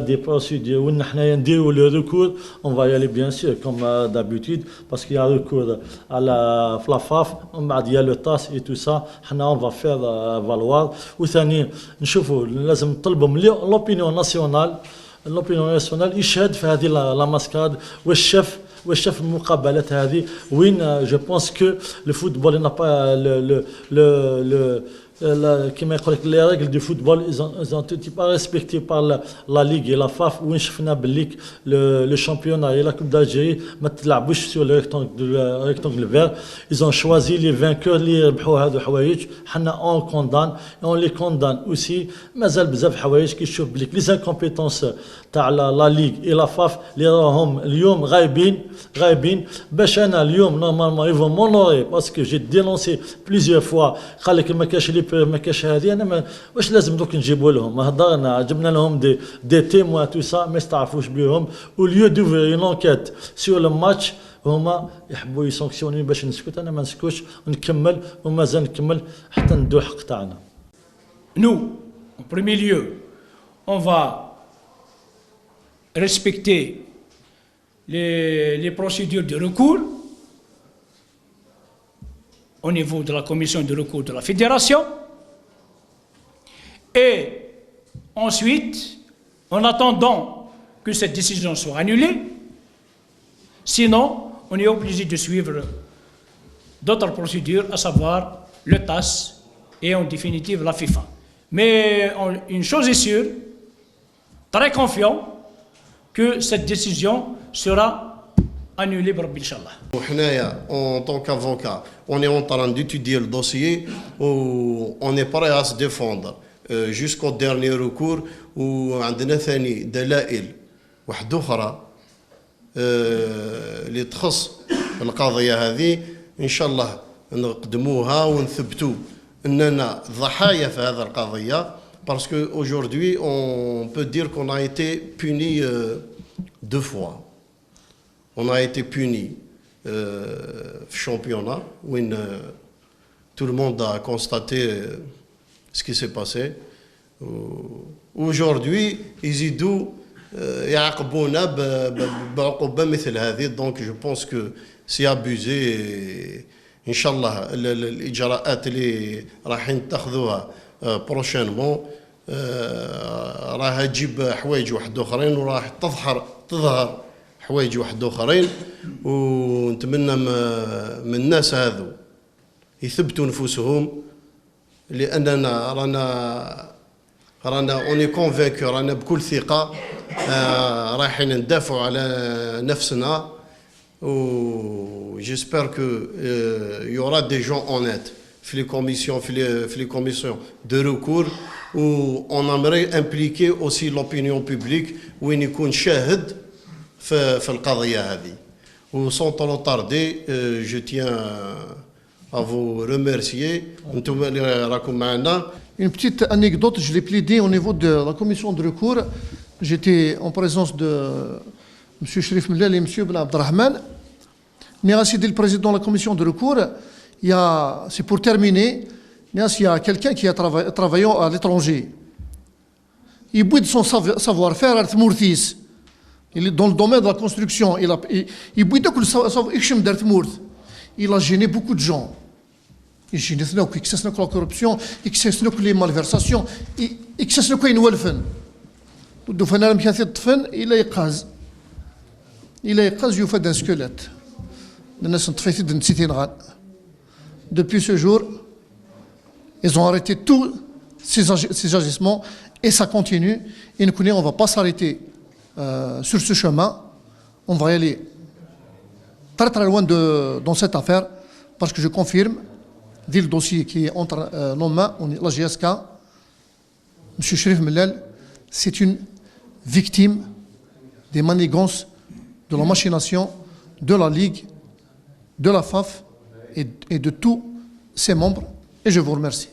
des procédures où nous le recours, on va y aller bien sûr, comme d'habitude, parce qu'il y a recours à la FLAFAF, il y a le TAS et tout ça, on va faire valoir. وثاني نشوفوا لازم نطلبوا من l'opinion nationale يشهد في هذه la mascarade والشاف المقابلات هذه وين جو بونس كو لو فوتبول n'a pas كما يقول لك لي ريغل دو فوتبول ils ont pas respecté par la ligue et la FAF وين شفنا باللي le championnat et la coupe d'Algérie ما تلعبوش sur le rectangle vert. Ils ont choisi les vainqueurs اللي يربحوا هذو حوايج. حنا on condamne et on les condamne aussi. مازال بزاف حوايج كيشوف بلي لي انكومبيتونس تاع لا ليغ اي لا فاف اللي راهم اليوم غايبين باش انا اليوم نورمالمون يفون مونوري باسكو جي دينونسي بليزيور فوا قال لك ما كاش ما كاش هذه انا واش لازم دوك نجيبوا لهم هضرنا جبنا لهم دي تيموان تو سا ما يستعرفوش بهم او ليو دوفير اون انكيت سور لو ماتش هما يحبوا يسانكسيوني باش نسكت انا ما نسكتش ونكمل ومازال نكمل حتى ندو الحق تاعنا. Nous, en premier lieu, on va respecter les procédures de recours au niveau de la commission de recours de la fédération. Et ensuite, en attendant que cette décision soit annulée, sinon, on est obligé de suivre d'autres procédures, à savoir le TAS et en définitive la FIFA. Mais une chose est sûre, très confiant, que cette décision sera annulée par Inch'Allah. En tant qu'avocat, on est en train d'étudier le dossier où on est prêt à se défendre jusqu'au dernier recours où عندنا ثاني دلائل واحدة أخرى اللي تخص القضية هذه إن شاء الله نقدموها ونثبتوا أننا ضحايا في هذه القضية. Parce qu'aujourd'hui, on peut dire qu'on a été puni 2 fois. On a été puni championnat, où tout le monde a constaté ce qui s'est passé. Aujourd'hui, يزيدوا يعاقبونا بعقوبة مثل هذه. Donc je pense que c'est abusé. إن شاء الله الإجراءات اللي راح يتخذوها prochainement راح تجيب حوايج واحد اخرين وراح تظهر حوايج واحد اخرين. ونتمنى من الناس هذو يثبتوا نفوسهم لاننا رانا اوني كونفينكو رانا بكل ثقه رايحين ندافعوا على نفسنا. و جيسبر كو يورا دي جون اونيت في les commissions de recours où on aimerait impliquer aussi l'opinion publique وين يكون شاهد في القضية هذه. و sans trop tarder, je tiens à vous remercier. انتم اللي راكم معنا. Une petite anecdote, je l'ai plaidé au niveau de la commission de recours. J'étais en présence de M. Cherif Mellal et M. Ben Abdelrahman. Mais ainsi dit le président de la commission de recours, c'est pour terminer, il y a quelqu'un qui a travaillé à l'étranger. Il boude son savoir-faire à Tmourtis. Il est dans le domaine de la construction. Il boude tout le savoir-faire. Il a gêné beaucoup de gens. Il a gêné la corruption, les malversations, il a يقاز d'un squelette. Depuis ce jour, ils ont arrêté tous ces agissements et ça continue. Et nous connaissons, on ne va pas s'arrêter sur ce chemin. On va y aller très très loin dans cette affaire parce que je confirme, dit le dossier qui est entre nos mains, la GSK, M. Cherif Mellal, c'est une victime des manigances, de la machination, de la Ligue, de la FAF et de tous ses membres. Et je vous remercie.